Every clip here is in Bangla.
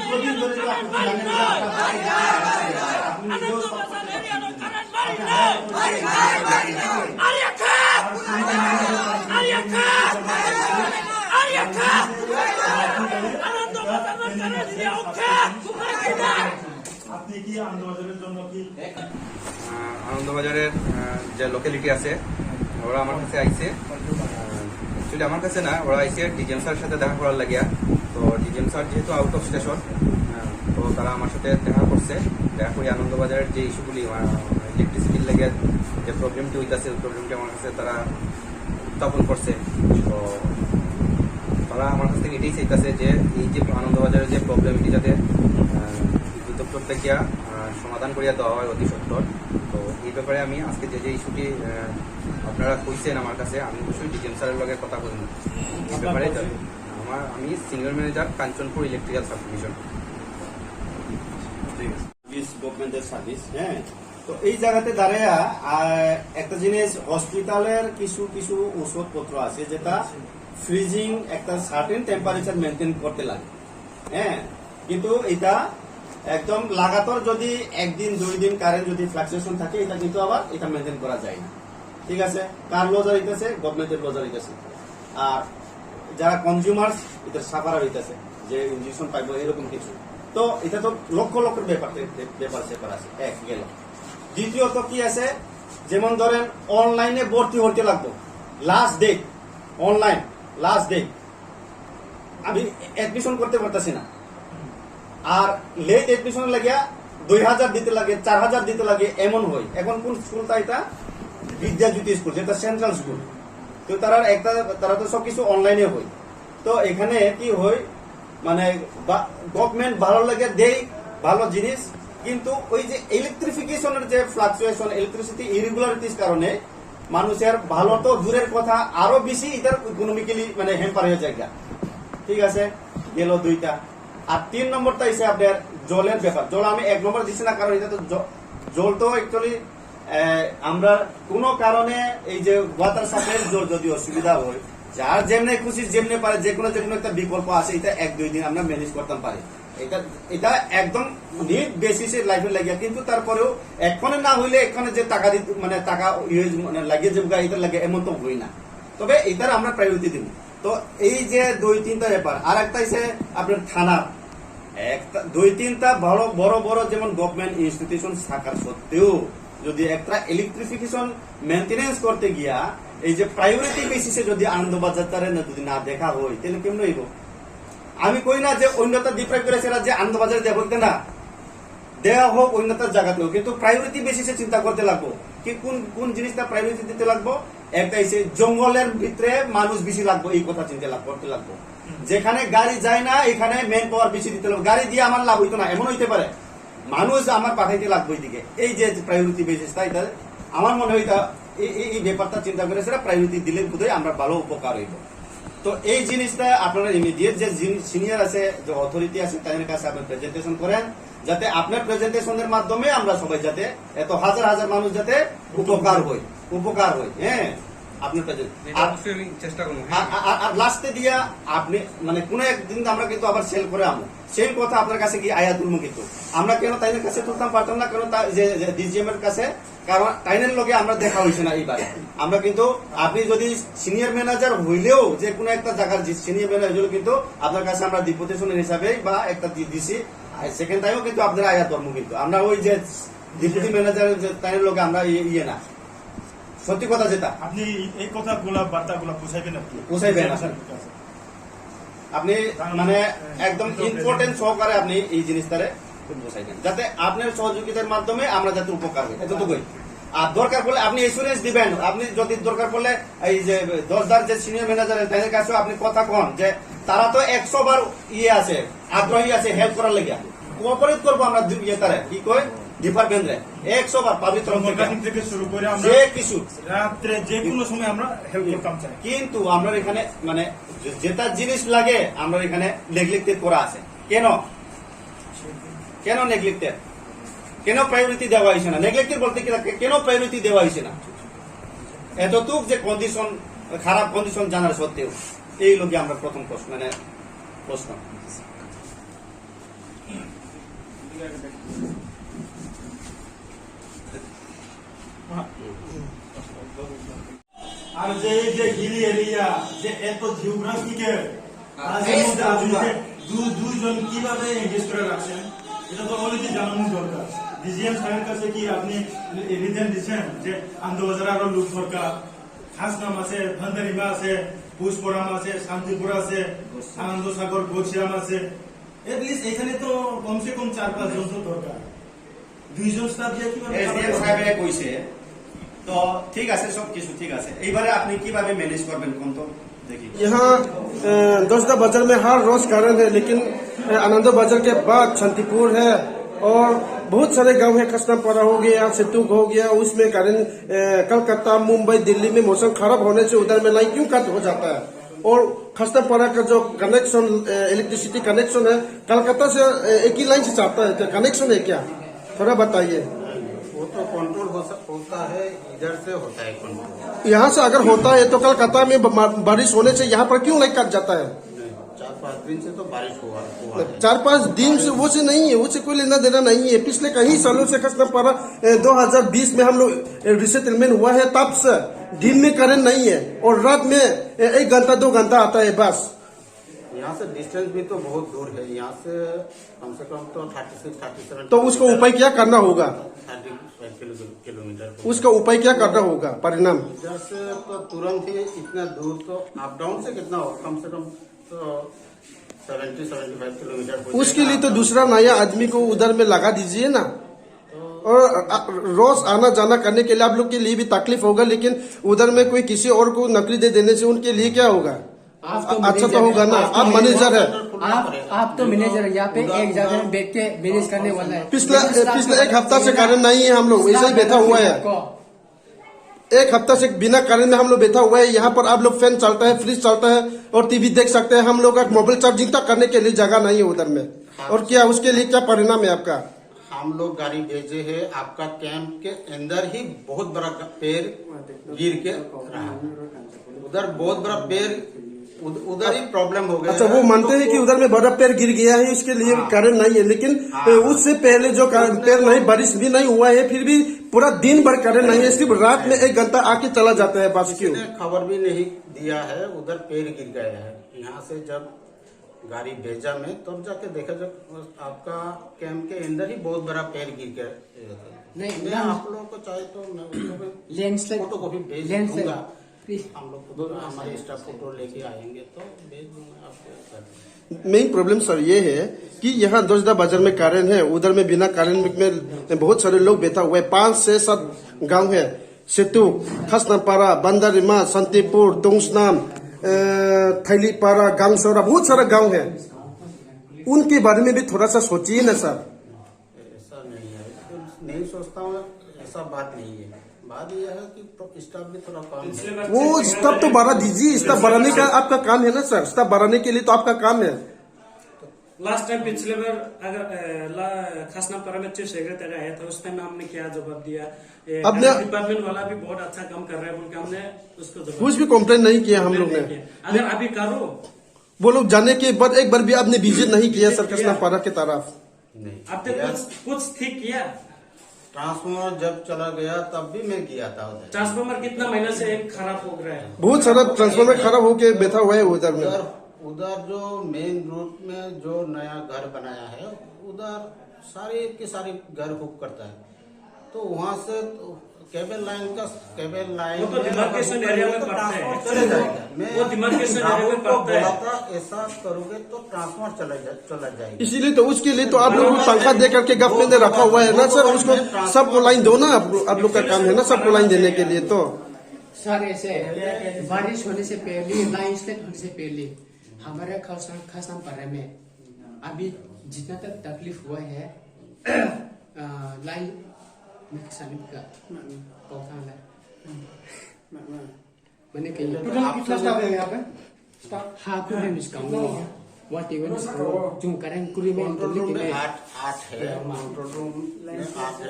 দীর্ঘদিন ধরে তো আপনি জানেন যে আপনি নিজেও সব আপনি কি আনন্দবাজারের জন্য কি আনন্দবাজারের যে লোকালিটি আছে ওরা আমার কাছে আইছে, অ্যাকচুয়ালি আমার কাছে না, ওরা আইছে ডিজিএম স্যারের সাথে দেখা করার লাগিয়া। তো ডিজিএম স্যার যেহেতু আউট অফ স্টেশন, তো তারা আমার সাথে দেখা করছে। দেখা করি আনন্দবাজারের যে ইস্যুগুলি ইলেকট্রিসিটির লাগিয়া যে প্রবলেমটি হইতেছে, ওই প্রবলেমটি আমার কাছে তারা উত্থাপন করছে। তো তারা আমার কাছ থেকে এটাই চাইতেছে যে এই যে আনন্দবাজারের যে প্রবলেম, এটি যাতে বিদ্যুৎ দপ্তর থেকে সমাধান করিয়া দেওয়া হয় অতি সত্বর। তো এই ব্যাপারে আমি আজকে যে ইস্যুটি আপনারা কইছেন আমার কাছে, আমি অবশ্যই ডিজিএম স্যারের লগে কথা বলব এই ব্যাপারে। আমি senior manager, Kanchanpur electrical sub division. গভর্নমেন্টের সার্ভিস। হ্যাঁ, তো এই জায়গাতে দাঁড়াইয়া একটা জিনিস, হসপিটালের কিছু কিছু ওষুধপত্র আছে যেটা ফ্রিজিং একটা সার্টেন টেম্পারেচার মেনটেন করতে লাগে। হ্যাঁ, কিন্তু এটা একদম লাগাতার যদি একদিন দুই দিন কারেন্ট যদি ফ্লাকচুয়েশন থাকে, এটা কিন্তু আবার এটা মেনটেন করা যায় না। ঠিক আছে, কার লজার হইতেছে? গভর্নমেন্টের লজার হইতেছে। আর যারা কনজিউমার এটা সাফার হইতেছে, যে ইনজেকশন পাইব এরকম কিছু। তো এটা তো লক্ষ লক্ষ ব্যাপার আছে। এক গেল। দ্বিতীয়ত কি আছে, যেমন ধরেন অনলাইনে ভর্তি হতে লাগবো, last date online, last date আমি অ্যাডমিশন করতে পারতেছি না। আর লেট এডমিশন লাগিয়া 2000 দিতে লাগে, 4000 দিতে লাগে, এমন হয়। এখন কোন স্কুলটা? এটা বিদ্যাজ্যোতি স্কুল, যেটা সেন্ট্রাল স্কুল। তো তারা তো সবকিছু অনলাইনে হয়। তো এখানে কি হয়, মানে গভর্নমেন্ট ভালো লাগে দেয় ভালো জিনিস, কিন্তু ওই যে ইলেকট্রিফিকেশনের যে ফ্লাকচুয়েশন, ইলেকট্রিসিটি ইরেগুলারিটির কারণে মানুষের ভালো তো দূরের কথা, আরো বেশি এটার ইকোনমিক্যালি মানে হ্যাম্পার হয়ে যায়। ঠিক আছে, গেল দুইটা। আর 3 নম্বরটা হচ্ছে আপনার জলের ব্যাপার। জল আমি 1 নম্বর দিচ্ছি না, কারণ এটা তো জল তো অ্যাকচুয়ালি আমরা কোনো কারণে এই যে ওয়াটার সাপ্লাইয়ের জল যদি অসুবিধা হয়, যার যেমনি খুশি যেমনি পারে, যে কোনো একটা বিকল্প আছে, এটা 1-2 দিন আমরা ম্যানেজ করতে পারি। এটা একদম নিট বেসিসে লাইফে লাগিয়া, কিন্তু তারপরেও এখানে না হইলে এখানে যে টাকা দিতে মানে টাকা মানে লাগিয়ে যে এটা লাগে এমন তো হই না। তবে এটার আমরা প্রায়োরিটি দিব। তো এই যে 2-3টা ব্যাপার। আর একটা হচ্ছে আপনার থানার 2-3টা বড় বড় যেমন গভর্নমেন্ট ইনস্টিটিউশন থাকার সত্ত্বেও যদি একটা ইলেকট্রিফিকেশন মেনটেনেন্স করতে গিয়া এই যে প্রায়োরিটি বেসিসে যদি আনন্দবাজার যদি না দেখা হয়, তাহলে কেমন হইব? আমি কই না যে অন্যতা ডিপ্রাইভ করেছে যে আনন্দবাজারে দেওয়া বলতে না, দেওয়া হোক অন্যতার জায়গাতেও, কিন্তু প্রায়োরিটি বেসিসে চিন্তা করতে লাগবো কি কোন জিনিসটা প্রায়োরিটি দিতে লাগবো। একটা হচ্ছে জঙ্গলের ভিতরে মানুষ বেশি লাগবো, এই কথা চিন্তা করতে লাগবো। যেখানে গাড়ি যায় না, এখানে মেন পাওয়ার বেশি দিতে লাগবে। গাড়ি দিয়ে আমার লাভ হইতো না, এমন হইতে পারে। মানুষ আমার পাঠাইতে লাগবে ওইদিকে। এই যে প্রায়োরিটি বেসিসটা, এটা আমার মনে হয় এই ব্যাপারটা চিন্তা করে সেটা প্রায়োরিটি দিলে বোধহয় আমরা ভালো উপকার হইব। তো এই জিনিসটা আপনারা ইমিডিয়েট যে সিনিয়র আছে, যে অথরিটি আছে, তাদের কাছে আপনি প্রেজেন্টেশন করেন, যাতে আপনার প্রেজেন্টেশনের মাধ্যমে আমরা সবাই যাতে এত হাজার হাজার মানুষ যাতে উপকার হয়। হ্যাঁ, আপনি চেষ্টা করুন। আর লাস্টে দিয়া আপনি মানে কোন একদিন আমরা কিন্তু আবার সেল করে আমো, সেই কথা আপনার কাছে কি আয়া তুলবো, কিন্তু আমরা কেন তাইনের কাছে তুলতাম পারতাম না? কারণ ডিজিএম এর কাছে, কারণ তাইনের লগে আমরা দেখা হয়েছে না এইবার। আমরা কিন্তু আপনি যদি সিনিয়র ম্যানেজার হইলেও যে কোনো একটা জায়গার সিনিয়র ম্যানেজার, কিন্তু আপনার কাছে আমরা ডিপুটেশন হিসাবে বা একটা দিছি, সেকেন্ড টাইমও কিন্তু আপনারা আয়া ধর্ম, কিন্তু আমরা ওই যে ডিপুটি ম্যানেজার তাইনের লগে আমরা ইয়ে না। সত্যি কথা যেটা আপনি এই কথাগুলা বার্তাগুলা পৌঁছাইবেন, আপনি মানে একদম ইম্পর্টেন্ট সহকারে আপনি এই জিনিসটারে পৌঁছাইবেন, যাতে আপনার সহযোগিতার মাধ্যমে আমরা যাতে উপকার হয়, এতটুকুই। আর দরকার পড়লে আপনি ইন্স্যুরেন্স দিবেন। আপনি যদি দরকার পড়লে এই যে 10 যে সিনিয়র ম্যানেজার তাদের কাছেও আপনি কথা কন, যে তারা তো 100 বার ইয়ে আছে, আগ্রহী আছে হেল্প করার লেগে। কোঅপারেট করবো আমরা ইয়ে তারা কি কয় ডিপার্টমেন্টে 100 বার পাবলিক থেকে শুরু করে যে কিছু রাত্রে যে কোনো সময় আমরা হেল্প করতাম চাই। কিন্তু আমরা এখানে মানে যেটা জিনিস লাগে আমরা এখানে নেগলেক্টেড করা আছে। কেন নেগলেক্টেড? কেন প্রায়োরিটি দেওয়া হয়েছে না? নেগলেক্টেড বলতে কি কেন প্রায়োরিটি দেওয়া হয়েছে না? এতটুক যে কন্ডিশন, খারাপ কন্ডিশন জানার সত্ত্বেও, এই লোকে আমরা প্রথম প্রশ্ন। আর যে এই যে হিলি এরিয়া যে এত জিওগ্রাফিক্যাল তাদের মধ্যে আপনি যে দুইজন কিভাবে এনগেজ করে রাখছেন এটা তো অলরেডি জানানো দরকার। ডিজিএম স্যারের কাছে কি আপনি এভিডেন্স দিচ্ছেন যে আন্দোবাজার আরো লোক দরকার, খাসনাম আছে, ভান্দারিমা আছে, পুষ্পরাম আছে, শান্তিপুর আছে, আনন্দ সাগর গোছিরাম আছে, এটলিস্ট এখানে তো কমসে কম 4-5 জন তো দরকার। দুইজন স্টাফ দিয়ে কিভাবে এসডিএম সাহেব কইছে তো ঠিক আছে, সব কিছু ঠিক আছে। এইবারে আপনি কিভাবে ম্যানেজ করবেন কোন তো দেখি। यहाँ दोसदा बाजार में हर रोज कारण है, लेकिन आनंदो बाजार के बाद शांतिपुर है और बहुत सारे गांव है, खसनापारा हो गया, सितुक हो गया, उसमें कारण कलकत्ता, मुंबई, दिल्ली में मौसम खराब होने से उधर में लाइन क्यों कट हो जाता है। और खसनापारा का जो कनेक्शन इलेक्ट्रिसिटी कनेक्शन है कलकत्ता से एक ही लाइन से चाहता है, कनेक्शन है क्या, थोड़ा बताइए। वो तो कंट्रोल होता है, इधर से होता है कंट्रोल। यहाँ से अगर होता है तो कलकत्ता में बारिश होने से यहाँ पर क्यों लाइन कट जाता है। 4-5 दिन से तो बारिश हुआ है। 4-5 दिन से वो से नहीं है, वो से कोई लेना देना नहीं है। पिछले कई सालों से खसनापारा 2020 में हम लोग रिसेटलमेंट हुआ है, तब से दिन में करंट नहीं है और रात में 1 घंटा 2 घंटा आता है बस। यहाँ से डिस्टेंस भी तो बहुत दूर है, यहाँ से कम तो 36-37 तो उसका उपाय क्या करना होगा, 35 किलोमीटर। उसका उपाय क्या करना होगा परिणाम। इधर से तो तुरंत ही इतना दूर तो अप डाउन से कितना हो, कम से कम तो 70-75 किलोमीटर हो उसके जाएगा। लिए तो दूसरा नया आदमी को उधर में लगा दीजिए ना, और रोज आना जाना करने के लिए आप लोग के लिए भी तकलीफ होगा, लेकिन उधर में कोई किसी और को नौकरी दे देने से उनके लिए क्या होगा, अच्छा तो होगा ना। आप मैनेजर है, आप तो मैनेजर है, यहाँ पे एक जगह में बैठ के मैनेज करने वाला है। पिछले 1 हफ्ता से कारण नहीं है, हम लोग ऐसे ही बैठा हुआ है। 1 हफ्ता से बिना कारण में हम लोग बैठा हुआ है। यहाँ पर आप लोग फैन चलता है, फ्रिज चलता है और टीवी देख सकते हैं। हम लोग का मोबाइल चार्जिंग तक करने के लिए जगह नहीं है उधर में। और क्या उसके लिए क्या परिणाम है आपका। हम लोग गाड़ी भेजे है, आपका कैंप के अंदर ही बहुत बड़ा पेड़ गिर के रहा, उधर बहुत बड़ा पेड़, उधर ही प्रॉब्लम हो गया। अच्छा, वो मानते हैं कि उधर में बड़ा पेड़ गिर गया है, इसके लिए कारण नहीं है, लेकिन उससे पहले जो पेड़ नहीं, बारिश भी नहीं हुआ है, फिर भी पूरा दिन भर कारण नहीं है, सिर्फ रात में 1 घंटा आके चला जाता है बस। क्यों खबर भी नहीं दिया है, उधर पेड़ गिर गया है। यहाँ से जब गाड़ी भेजा में तब जाके देखा, जब आपका कैंप के अंदर ही बहुत बड़ा पेड़ गिर गया। नहीं, मैं आप लोगों को चाहे तो मैं लैंडस्लाइड फोटो कॉपी भेज लैंडस्लाइड दूंगा। हम लोग को हमारे स्टाफ फोटो लेके आएंगे तो भेज दूंगा आपको। मेन प्रॉब्लम सर ये है कि यहाँ दोसदा बाजार में कारण है, उधर में बिना कारण में बहुत सारे लोग बैठा हुआ है। 5 से 7 गांव है, सेतु, खसनापारा, बंदरिमा, शांतिपुर, तुंगसनाम, थैलीपारा, गांगसौरा, बहुत सारा गांव है। उनके बारे में भी थोड़ा सा सोचिए ना सर। ऐसा नहीं है, नहीं सोचता हूँ, ऐसा बात नहीं है। बात यह है कि तो स्टाफ भी थोड़ा कम है। वो स्टाफ तो बढ़ा दीजिए, स्टाफ बढ़ाने का आपका काम है ना सर, स्टाफ बढ़ाने के लिए तो आपका काम है। लास्ट टाइम पिछले बार अगर खसनापारा में चीफ सेक्रेटरी आया था, उस टाइम हमने क्या जवाब दिया, डिपार्टमेंट वाला भी बहुत अच्छा काम कर रहा है बोल के हमने उसको जवाब कुछ भी कंप्लेन नहीं किया हम लोग ने। अगर अभी करो, वो लोग जाने के बाद एक बार भी आपने विजिट नहीं किया सर खसनापारा की तरफ। नहीं, आपने कुछ ठीक किया। ट्रांसफार्मर जब चला गया तब भी मैं किया था उधर। ट्रांसफार्मर कितना महीना से खराब हो रहा है, बहुत सारा ट्रांसफार्मर खराब होके बैठा हुआ है उधर में। उधर जो मेन रूट में जो नया घर बनाया है, उधर सारी के सारी घर हुक करता है, तो वहाँ से तो केबल लाइन वो तो डिमार्केशन एरिया में पड़ता है, चले जाएगा। मैं वो डिमार्केशन एरिया में राहुल को पड़ता है। बोला था ऐसा करोगे तो ट्रांसफार्मर चला जाएगा। इसीलिए तो उसके लिए तो आप लोग को पंखा दे करके गवर्नमेंट ने रखा हुआ है ना सर, उसको सबको लाइन दो ना, आप लोग का काम है ना सबको लाइन देने के लिए। तो सर ऐसे बारिश होने से पहले, लैंडस्लाइड होने से पहले हमारे खसनापारा में अभी जितना तक तकलीफ हुआ है लाइन का मैंने कितना स्टाफ है यहाँ पे? हाँ कुछ What even is जो करें कुरी में कंट्रोल रूम में 8 है, कंट्रोल रूम में 8 है,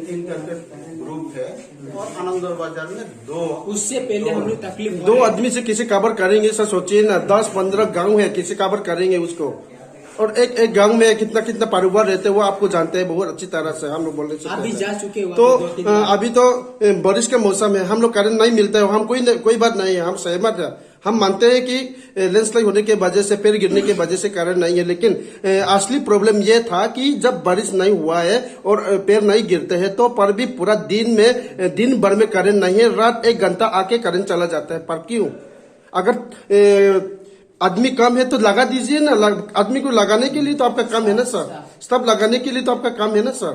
3 करके ग्रुप है, और आनंद बाजार में 2। उससे पहले हम लोग तकलीफ 2 आदमी से किसे कवर करेंगे सर, सोचिए ना। 10-15 गांव है, किसे कवर करेंगे उसको। और एक गांव में कितना कितना परिवार रहते हैं वो आपको जानते हैं बहुत अच्छी तरह से, हम लोग बोलने से आप भी पहले। जा चुके हो तो वहाँ पे 2-3 बार। अभी तो बारिश का मौसम है, हम लोग करंट नहीं मिलता है, हम कोई बात नहीं है, हम सहमत है। हम मानते हैं कि लैंडस्लाइड होने के वजह से, पेड़ गिरने के वजह से करंट नहीं है, लेकिन असली प्रॉब्लम ये था कि जब बारिश नहीं हुआ है और पेड़ नहीं गिरते हैं तो पर भी पूरा दिन भर में करंट नहीं है, रात 1 घंटा आके करंट चला जाता है। पर क्यों? अगर आदमी कम है तो लगा दीजिए ना, आदमी को लगाने के लिए तो आपका काम है ना सर, स्टब लगाने के लिए तो आपका काम है ना सर।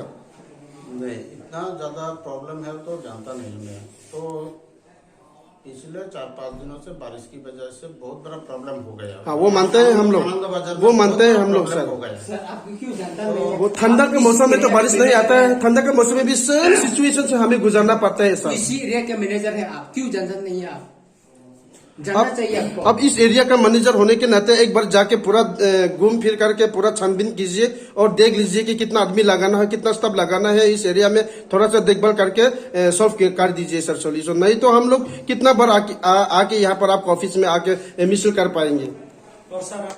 नहीं, इतना ज्यादा प्रॉब्लम है तो जानता नहीं मैं। तो पिछले 4-5 दिनों से बारिश की वजह से बहुत बड़ा प्रॉब्लम हो गया। हाँ, वो मानते हैं हम लोग, आनंद बाजार में वो मानते हैं बहुत हम लोग प्रॉब्लम सर। हो गया। सर आप क्यों जानता नहीं है? वो ठंडा के मौसम में तो बारिश नहीं आता है, ठंडा के मौसम में भी सेम सिचुएशन से हमें गुजरना पड़ता है सर। इसी एरिया के मैनेजर है आप, क्यों जानते नहीं है? आप जानना चाहिए आपको। अब इस एरिया का मैनेजर होने के नाते एक बार जाके पूरा घूम फिर करके पूरा छानबीन कीजिए और देख लीजिए कि कितना आदमी लगाना है, कितना स्टाफ लगाना है इस एरिया में, थोड़ा सा देखभाल करके सॉल्व कर दीजिए सर सोल्यूशन। नहीं तो हम लोग कितना बार आके यहाँ पर आपके ऑफिस में आके मिसल कर पाएंगे। और सर